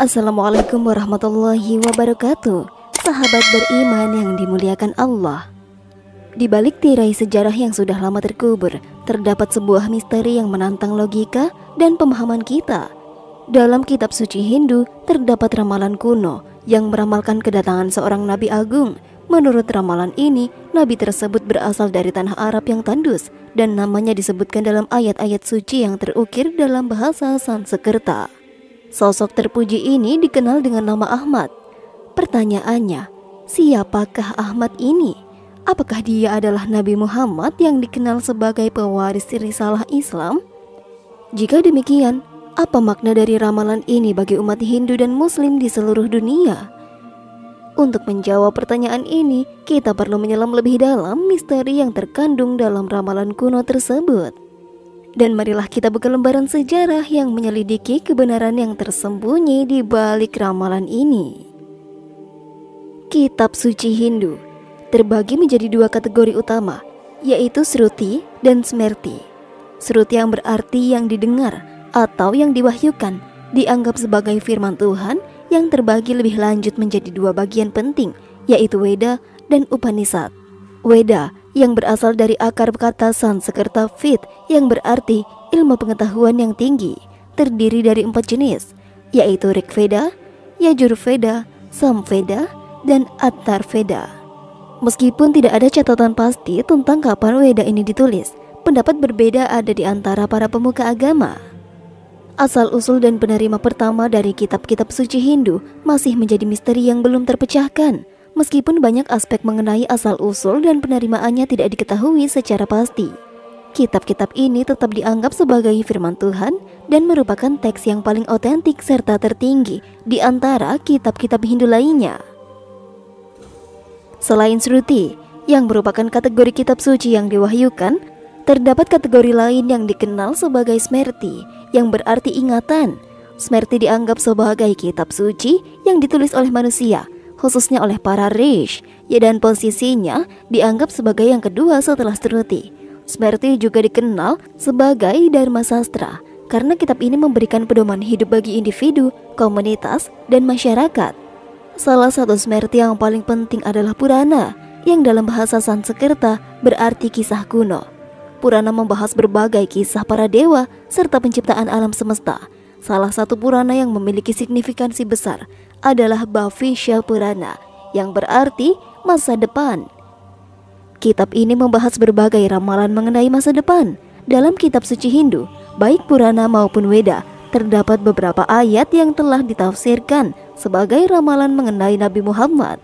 Assalamualaikum warahmatullahi wabarakatuh. Sahabat beriman yang dimuliakan Allah. Di balik tirai sejarah yang sudah lama terkubur, terdapat sebuah misteri yang menantang logika dan pemahaman kita. Dalam kitab suci Hindu, terdapat ramalan kuno yang meramalkan kedatangan seorang nabi agung. Menurut ramalan ini, nabi tersebut berasal dari tanah Arab yang tandus dan namanya disebutkan dalam ayat-ayat suci yang terukir dalam bahasa Sanskerta. Sosok terpuji ini dikenal dengan nama Ahmad. Pertanyaannya, siapakah Ahmad ini? Apakah dia adalah Nabi Muhammad yang dikenal sebagai pewaris risalah Islam? Jika demikian, apa makna dari ramalan ini bagi umat Hindu dan Muslim di seluruh dunia? Untuk menjawab pertanyaan ini, kita perlu menyelam lebih dalam misteri yang terkandung dalam ramalan kuno tersebut. Dan marilah kita buka lembaran sejarah yang menyelidiki kebenaran yang tersembunyi di balik ramalan ini. Kitab suci Hindu terbagi menjadi dua kategori utama, yaitu Shruti dan Smriti. Shruti yang berarti yang didengar atau yang diwahyukan, dianggap sebagai firman Tuhan yang terbagi lebih lanjut menjadi dua bagian penting, yaitu Weda dan Upanishad. Weda yang berasal dari akar kata Sanskerta Ved yang berarti ilmu pengetahuan yang tinggi, terdiri dari 4 jenis, yaitu Rigveda, Yajurveda, Samveda, dan Atharveda. Meskipun tidak ada catatan pasti tentang kapan Weda ini ditulis, pendapat berbeda ada di antara para pemuka agama. Asal-usul dan penerima pertama dari kitab-kitab suci Hindu masih menjadi misteri yang belum terpecahkan. Meskipun banyak aspek mengenai asal-usul dan penerimaannya tidak diketahui secara pasti, kitab-kitab ini tetap dianggap sebagai firman Tuhan dan merupakan teks yang paling otentik serta tertinggi di antara kitab-kitab Hindu lainnya. Selain Shruti, yang merupakan kategori kitab suci yang diwahyukan, terdapat kategori lain yang dikenal sebagai Smriti, yang berarti ingatan. Smriti dianggap sebagai kitab suci yang ditulis oleh manusia, khususnya oleh para rishi, dan posisinya dianggap sebagai yang kedua setelah Shruti. Smriti juga dikenal sebagai Dharma Sastra karena kitab ini memberikan pedoman hidup bagi individu, komunitas, dan masyarakat. Salah satu Smriti yang paling penting adalah Purana, yang dalam bahasa Sanskerta berarti kisah kuno. Purana membahas berbagai kisah para dewa serta penciptaan alam semesta. Salah satu Purana yang memiliki signifikansi besar adalah Bhavishya Purana, yang berarti masa depan. Kitab ini membahas berbagai ramalan mengenai masa depan. Dalam kitab suci Hindu, baik Purana maupun Weda, terdapat beberapa ayat yang telah ditafsirkan sebagai ramalan mengenai Nabi Muhammad.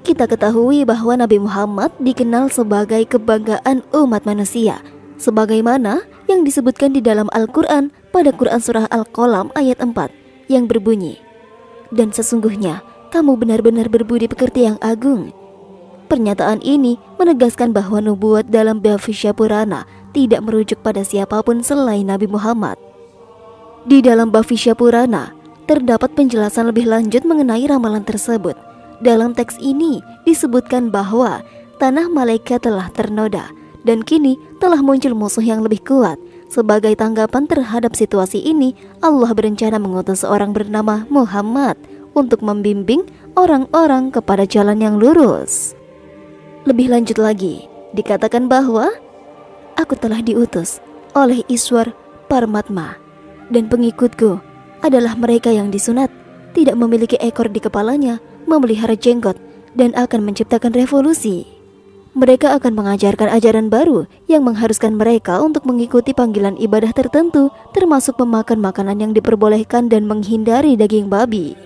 Kita ketahui bahwa Nabi Muhammad dikenal sebagai kebanggaan umat manusia, sebagaimana yang disebutkan di dalam Al-Quran pada Quran Surah Al-Qalam ayat 4 yang berbunyi, "Dan sesungguhnya kamu benar-benar berbudi pekerti yang agung." Pernyataan ini menegaskan bahwa nubuat dalam Bhavishya Purana tidak merujuk pada siapapun selain Nabi Muhammad. Di dalam Bhavishya Purana terdapat penjelasan lebih lanjut mengenai ramalan tersebut. Dalam teks ini disebutkan bahwa tanah malaikat telah ternoda dan kini telah muncul musuh yang lebih kuat. Sebagai tanggapan terhadap situasi ini, Allah berencana mengutus seorang bernama Muhammad untuk membimbing orang-orang kepada jalan yang lurus. Lebih lanjut lagi, dikatakan bahwa aku telah diutus oleh Iswar Paramatma dan pengikutku adalah mereka yang disunat, tidak memiliki ekor di kepalanya, memelihara jenggot, dan akan menciptakan revolusi. Mereka akan mengajarkan ajaran baru yang mengharuskan mereka untuk mengikuti panggilan ibadah tertentu, termasuk memakan makanan yang diperbolehkan dan menghindari daging babi.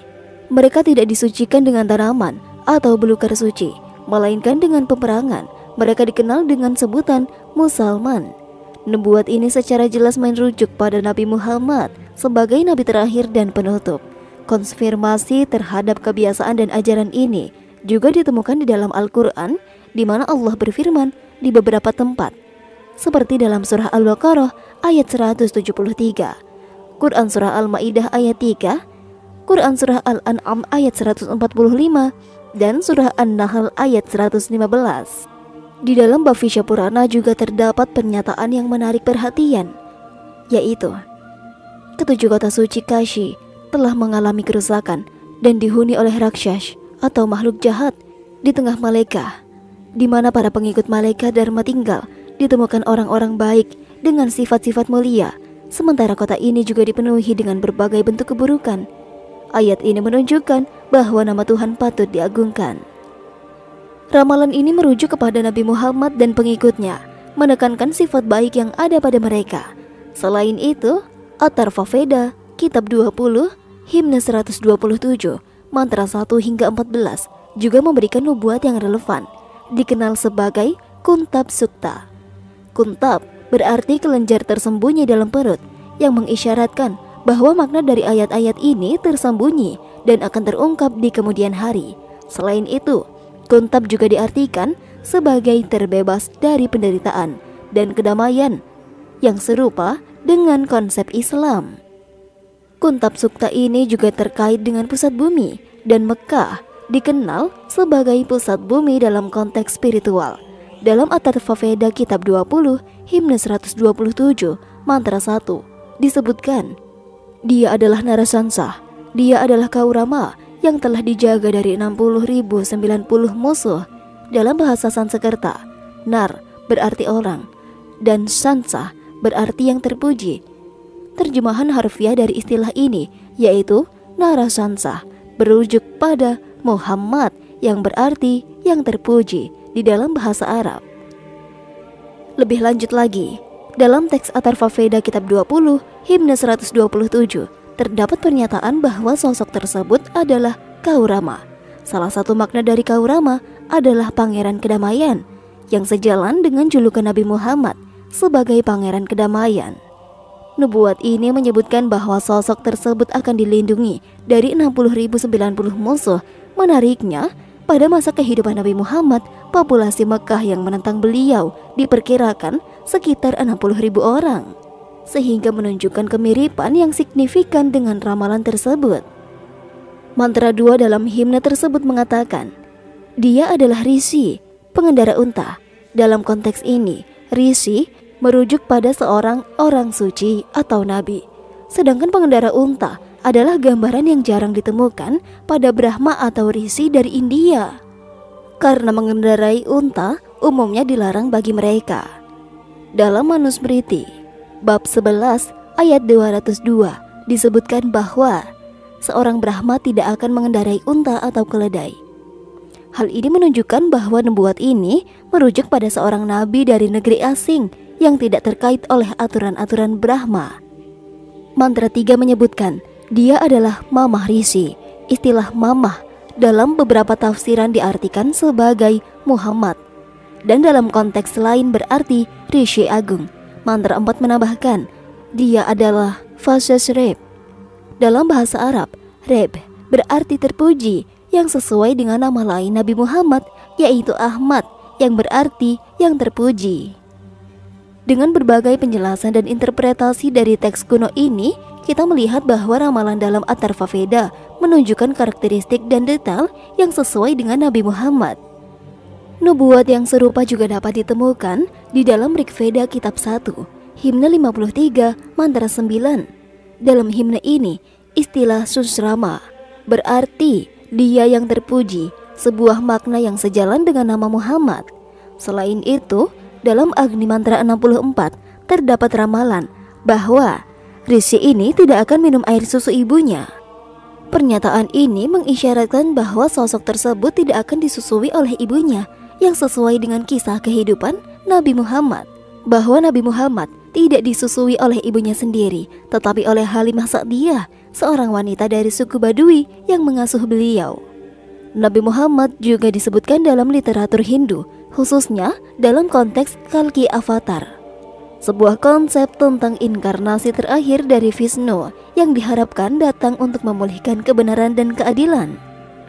Mereka tidak disucikan dengan tanaman atau belukar suci, melainkan dengan peperangan. Mereka dikenal dengan sebutan Musalman. Nubuat ini secara jelas merujuk pada Nabi Muhammad sebagai nabi terakhir dan penutup. Konfirmasi terhadap kebiasaan dan ajaran ini juga ditemukan di dalam Al-Quran, di mana Allah berfirman di beberapa tempat, seperti dalam surah Al-Baqarah ayat 173, Quran surah Al-Maidah ayat 3, Quran surah Al-An'am ayat 145, dan surah An-Nahl ayat 115. Di dalam Bhavishya Purana juga terdapat pernyataan yang menarik perhatian, yaitu ketujuh kota suci Kashi telah mengalami kerusakan dan dihuni oleh Rakshas atau makhluk jahat di tengah Maleka, di mana para pengikut Maleka Dharma tinggal, ditemukan orang-orang baik dengan sifat-sifat mulia, sementara kota ini juga dipenuhi dengan berbagai bentuk keburukan. Ayat ini menunjukkan bahwa nama Tuhan patut diagungkan. Ramalan ini merujuk kepada Nabi Muhammad dan pengikutnya, menekankan sifat baik yang ada pada mereka. Selain itu, Atharva Veda, Kitab 20, Himne 127, Mantra 1 hingga 14 juga memberikan nubuat yang relevan, dikenal sebagai Kuntab Sukta. Kuntab berarti kelenjar tersembunyi dalam perut, yang mengisyaratkan bahwa makna dari ayat-ayat ini tersembunyi dan akan terungkap di kemudian hari. Selain itu, Kuntab juga diartikan sebagai terbebas dari penderitaan dan kedamaian, yang serupa dengan konsep Islam. Kuntab Sukta ini juga terkait dengan pusat bumi, dan Mekah dikenal sebagai pusat bumi dalam konteks spiritual. Dalam Atharva Veda Kitab 20, Himne 127, Mantra 1, disebutkan, dia adalah Narasansah, dia adalah Kaurama yang telah dijaga dari 60.090 musuh. Dalam bahasa Sanskerta, Nar berarti orang, dan Sansah berarti yang terpuji. Terjemahan harfiah dari istilah ini yaitu Narasansah berujuk pada Muhammad yang berarti yang terpuji di dalam bahasa Arab. Lebih lanjut lagi, dalam teks Atharva Veda Kitab 20, Himne 127, terdapat pernyataan bahwa sosok tersebut adalah Kaurama. Salah satu makna dari Kaurama adalah Pangeran Kedamaian, yang sejalan dengan julukan Nabi Muhammad sebagai Pangeran Kedamaian. Nubuat ini menyebutkan bahwa sosok tersebut akan dilindungi dari 60.090 musuh. Menariknya, pada masa kehidupan Nabi Muhammad, populasi Mekah yang menentang beliau diperkirakan sekitar 60.000 orang, sehingga menunjukkan kemiripan yang signifikan dengan ramalan tersebut. Mantra 2 dalam himne tersebut mengatakan, dia adalah Rishi, pengendara unta. Dalam konteks ini, Rishi merujuk pada seorang orang suci atau nabi. Sedangkan pengendara unta adalah gambaran yang jarang ditemukan pada Brahma atau Rishi dari India, karena mengendarai unta umumnya dilarang bagi mereka. Dalam Manusmriti bab 11 ayat 202 disebutkan bahwa seorang Brahma tidak akan mengendarai unta atau keledai. Hal ini menunjukkan bahwa nubuat ini merujuk pada seorang nabi dari negeri asing yang tidak terkait oleh aturan-aturan Brahma. Mantra 3 menyebutkan dia adalah Mamah Rishi. Istilah Mamah dalam beberapa tafsiran diartikan sebagai Muhammad, dan dalam konteks lain berarti Rishi Agung. Mantra 4 menambahkan dia adalah Fases Reb. Dalam bahasa Arab, Reb berarti terpuji, yang sesuai dengan nama lain Nabi Muhammad, yaitu Ahmad, yang berarti yang terpuji. Dengan berbagai penjelasan dan interpretasi dari teks kuno ini, kita melihat bahwa ramalan dalam Atharva Veda menunjukkan karakteristik dan detail yang sesuai dengan Nabi Muhammad. Nubuat yang serupa juga dapat ditemukan di dalam Rig Veda Kitab 1, Himne 53, Mantra 9. Dalam himne ini, istilah Susrama berarti dia yang terpuji, sebuah makna yang sejalan dengan nama Muhammad. Selain itu, dalam Agni Mantra 64 terdapat ramalan bahwa Rishi ini tidak akan minum air susu ibunya. Pernyataan ini mengisyaratkan bahwa sosok tersebut tidak akan disusui oleh ibunya, yang sesuai dengan kisah kehidupan Nabi Muhammad, bahwa Nabi Muhammad tidak disusui oleh ibunya sendiri, tetapi oleh Halimah Sa'diyah, seorang wanita dari suku Badui yang mengasuh beliau. Nabi Muhammad juga disebutkan dalam literatur Hindu, khususnya dalam konteks Kalki Avatar, sebuah konsep tentang inkarnasi terakhir dari Vishnu yang diharapkan datang untuk memulihkan kebenaran dan keadilan.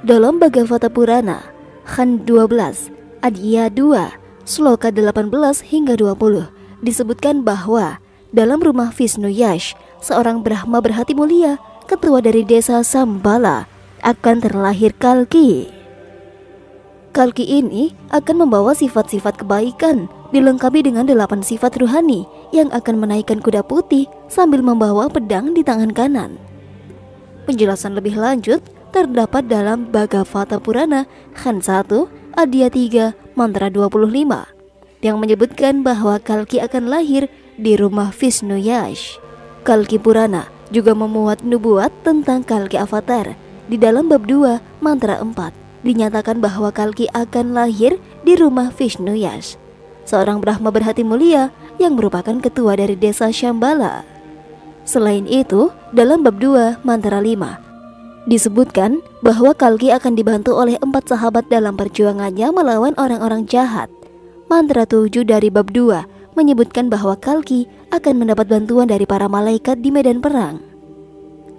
Dalam Bhagavata Purana, Khan 12, Adhya 2, Sloka 18 hingga 20, disebutkan bahwa dalam rumah Vishnu Yash, seorang Brahma berhati mulia, ketua dari desa Sambala, akan terlahir Kalki. Kalki ini akan membawa sifat-sifat kebaikan, dilengkapi dengan 8 sifat ruhani yang akan menaikkan kuda putih sambil membawa pedang di tangan kanan. Penjelasan lebih lanjut terdapat dalam Bhagavata Purana Khan 1 Adya 3 Mantra 25 yang menyebutkan bahwa Kalki akan lahir di rumah Vishnu Yash. Kalki Purana juga memuat nubuat tentang Kalki Avatar. Di dalam bab 2 Mantra 4 dinyatakan bahwa Kalki akan lahir di rumah Vishnu Yash, seorang Brahma berhati mulia yang merupakan ketua dari desa Shambhala. Selain itu, dalam bab 2 Mantra 5 disebutkan bahwa Kalki akan dibantu oleh 4 sahabat dalam perjuangannya melawan orang-orang jahat. Mantra 7 dari bab 2 menyebutkan bahwa Kalki akan mendapat bantuan dari para malaikat di medan perang.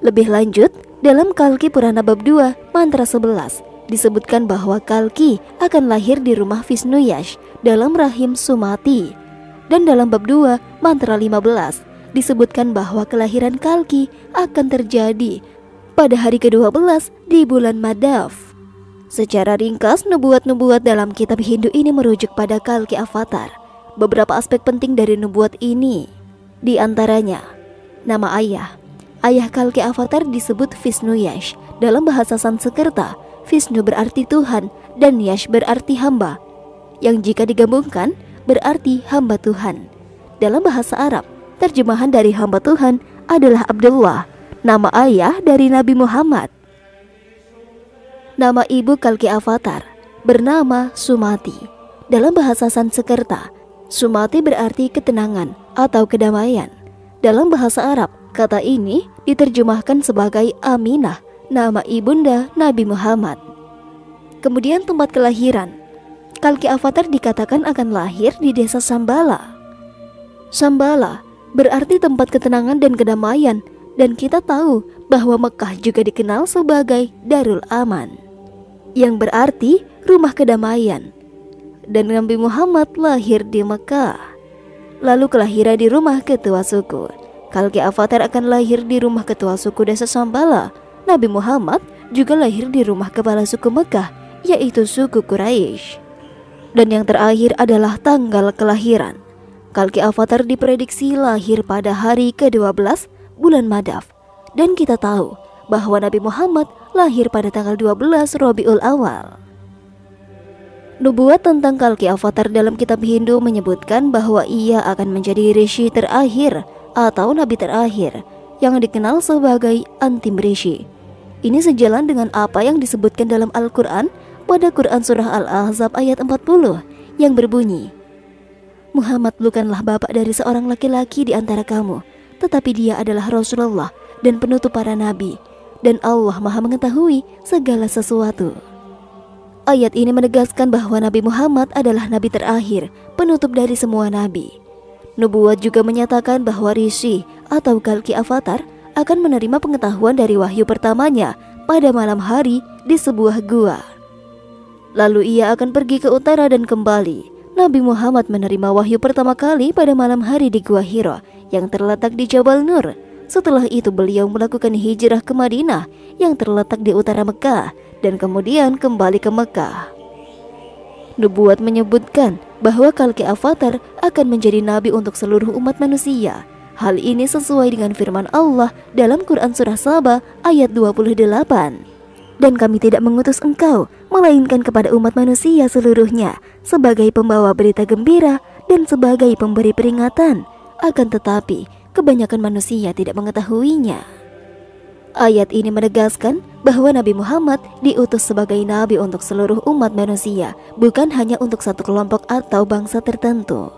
Lebih lanjut, dalam Kalki Purana bab 2 Mantra 11 disebutkan bahwa Kalki akan lahir di rumah Vishnu Yash dalam rahim Sumati. Dan dalam bab 2 Mantra 15 disebutkan bahwa kelahiran Kalki akan terjadi pada hari ke-12 di bulan Madhav. Secara ringkas, nubuat-nubuat dalam kitab Hindu ini merujuk pada Kalki Avatar. Beberapa aspek penting dari nubuat ini, di antaranya nama ayah. Ayah Kalki Avatar disebut Vishnu Yash. Dalam bahasa Sanskerta, Vishnu berarti Tuhan dan Yash berarti hamba, yang jika digabungkan berarti hamba Tuhan. Dalam bahasa Arab, terjemahan dari hamba Tuhan adalah Abdullah, nama ayah dari Nabi Muhammad. Nama ibu Kalki Avatar bernama Sumati. Dalam bahasa Sanskerta, Sumati berarti ketenangan atau kedamaian. Dalam bahasa Arab, kata ini diterjemahkan sebagai Aminah, nama ibunda Nabi Muhammad. Kemudian tempat kelahiran. Kalki Avatar dikatakan akan lahir di desa Shambhala. Shambhala berarti tempat ketenangan dan kedamaian, dan kita tahu bahwa Mekah juga dikenal sebagai Darul Aman, yang berarti rumah kedamaian. Dan Nabi Muhammad lahir di Mekah. Lalu kelahiran di rumah ketua suku. Kalki Avatar akan lahir di rumah ketua suku desa Shambhala. Nabi Muhammad juga lahir di rumah kepala suku Mekah, yaitu suku Quraisy. Dan yang terakhir adalah tanggal kelahiran. Kalki Avatar diprediksi lahir pada hari ke-12 bulan Madhav. Dan kita tahu bahwa Nabi Muhammad lahir pada tanggal 12 Rabiul Awal. Nubuat tentang Kalki Avatar dalam kitab Hindu menyebutkan bahwa ia akan menjadi rishi terakhir atau nabi terakhir yang dikenal sebagai Antim Rishi. Ini sejalan dengan apa yang disebutkan dalam Al-Quran pada Quran Surah Al-Ahzab ayat 40 yang berbunyi, Muhammad bukanlah bapak dari seorang laki-laki di antara kamu, tetapi dia adalah Rasulullah dan penutup para nabi, dan Allah Maha mengetahui segala sesuatu. Ayat ini menegaskan bahwa Nabi Muhammad adalah nabi terakhir, penutup dari semua nabi. Nubuat juga menyatakan bahwa Rishi atau Kalki Avatar akan menerima pengetahuan dari wahyu pertamanya pada malam hari di sebuah gua. Lalu ia akan pergi ke utara dan kembali. Nabi Muhammad menerima wahyu pertama kali pada malam hari di Gua Hira yang terletak di Jabal Nur. Setelah itu beliau melakukan hijrah ke Madinah yang terletak di utara Mekah dan kemudian kembali ke Mekah. Nubuat menyebutkan bahwa Kalki Avatar akan menjadi nabi untuk seluruh umat manusia. Hal ini sesuai dengan firman Allah dalam Quran Surah Saba ayat 28. Dan kami tidak mengutus engkau, melainkan kepada umat manusia seluruhnya, sebagai pembawa berita gembira dan sebagai pemberi peringatan. Akan tetapi, kebanyakan manusia tidak mengetahuinya. Ayat ini menegaskan bahwa Nabi Muhammad diutus sebagai nabi untuk seluruh umat manusia, bukan hanya untuk satu kelompok atau bangsa tertentu.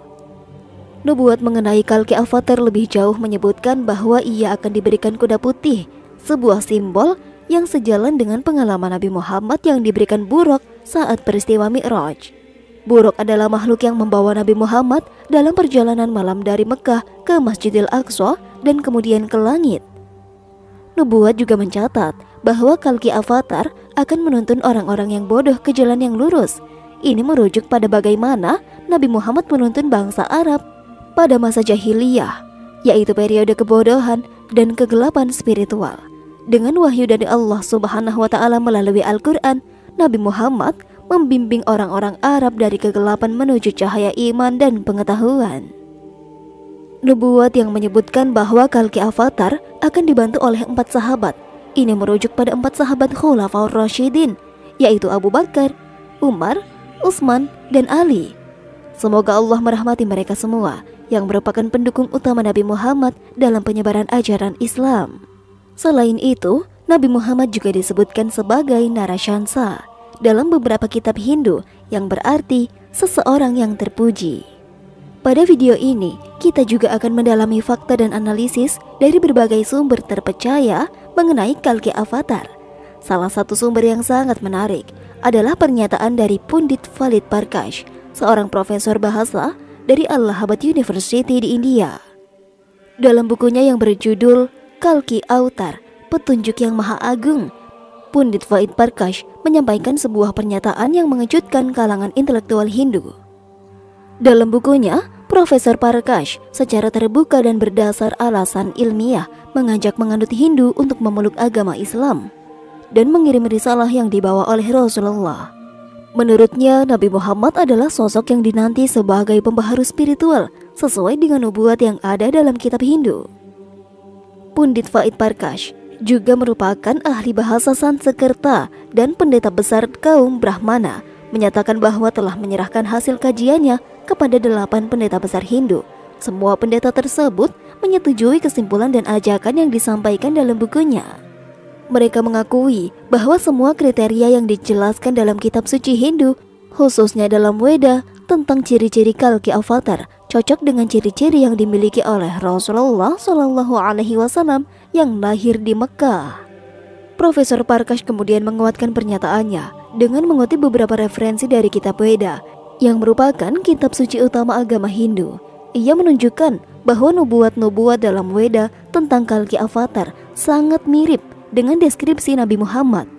Nubuat mengenai Kalki Avatar lebih jauh menyebutkan bahwa ia akan diberikan kuda putih, sebuah simbol yang sejalan dengan pengalaman Nabi Muhammad yang diberikan buruk saat peristiwa Mi'raj. Buruk adalah makhluk yang membawa Nabi Muhammad dalam perjalanan malam dari Mekah ke Masjidil Aqsa dan kemudian ke langit. Nubuat juga mencatat bahwa Kalki Avatar akan menuntun orang-orang yang bodoh ke jalan yang lurus. Ini merujuk pada bagaimana Nabi Muhammad menuntun bangsa Arab pada masa jahiliyah, yaitu periode kebodohan dan kegelapan spiritual. Dengan wahyu dari Allah Subhanahu wa Ta'ala melalui Al-Quran, Nabi Muhammad membimbing orang-orang Arab dari kegelapan menuju cahaya iman dan pengetahuan. Nubuat yang menyebutkan bahwa Kalki Avatar akan dibantu oleh 4 sahabat Ini merujuk pada 4 sahabat Khulafaur Rasyidin, yaitu Abu Bakar, Umar, Utsman, dan Ali. Semoga Allah merahmati mereka semua yang merupakan pendukung utama Nabi Muhammad dalam penyebaran ajaran Islam. Selain itu, Nabi Muhammad juga disebutkan sebagai Narashansa dalam beberapa kitab Hindu yang berarti seseorang yang terpuji. Pada video ini, kita juga akan mendalami fakta dan analisis dari berbagai sumber terpercaya mengenai Kalki Avatar. Salah satu sumber yang sangat menarik adalah pernyataan dari Pundit Valid Prakash, seorang profesor bahasa dari Allahabad University di India. Dalam bukunya yang berjudul Kalki Avatar, Petunjuk yang Maha Agung, Pundit Valid Prakash menyampaikan sebuah pernyataan yang mengejutkan kalangan intelektual Hindu. Dalam bukunya, Profesor Prakash secara terbuka dan berdasar alasan ilmiah mengajak menganut Hindu untuk memeluk agama Islam dan mengirim risalah yang dibawa oleh Rasulullah. Menurutnya, Nabi Muhammad adalah sosok yang dinanti sebagai pembaharu spiritual sesuai dengan nubuat yang ada dalam kitab Hindu. Pundit Valid Prakash juga merupakan ahli bahasa Sanskerta dan pendeta besar kaum Brahmana, menyatakan bahwa telah menyerahkan hasil kajiannya kepada 8 pendeta besar Hindu. Semua pendeta tersebut menyetujui kesimpulan dan ajakan yang disampaikan dalam bukunya. Mereka mengakui bahwa semua kriteria yang dijelaskan dalam kitab suci Hindu, khususnya dalam Weda tentang ciri-ciri Kalki Avatar, cocok dengan ciri-ciri yang dimiliki oleh Rasulullah Shallallahu Alaihi Wasallam yang lahir di Mekah. Profesor Prakash kemudian menguatkan pernyataannya dengan mengutip beberapa referensi dari kitab Weda yang merupakan kitab suci utama agama Hindu. Ia menunjukkan bahwa nubuat-nubuat dalam Weda tentang Kalki Avatar sangat mirip dengan deskripsi Nabi Muhammad,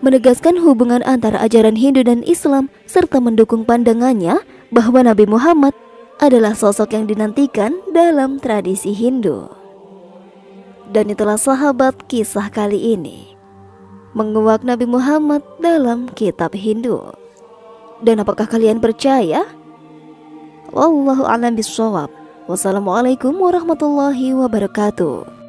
menegaskan hubungan antara ajaran Hindu dan Islam serta mendukung pandangannya bahwa Nabi Muhammad adalah sosok yang dinantikan dalam tradisi Hindu. Dan itulah sahabat kisah kali ini, menguak Nabi Muhammad dalam kitab Hindu. Dan apakah kalian percaya? Wallahu a'lam bishawab. Wassalamualaikum warahmatullahi wabarakatuh.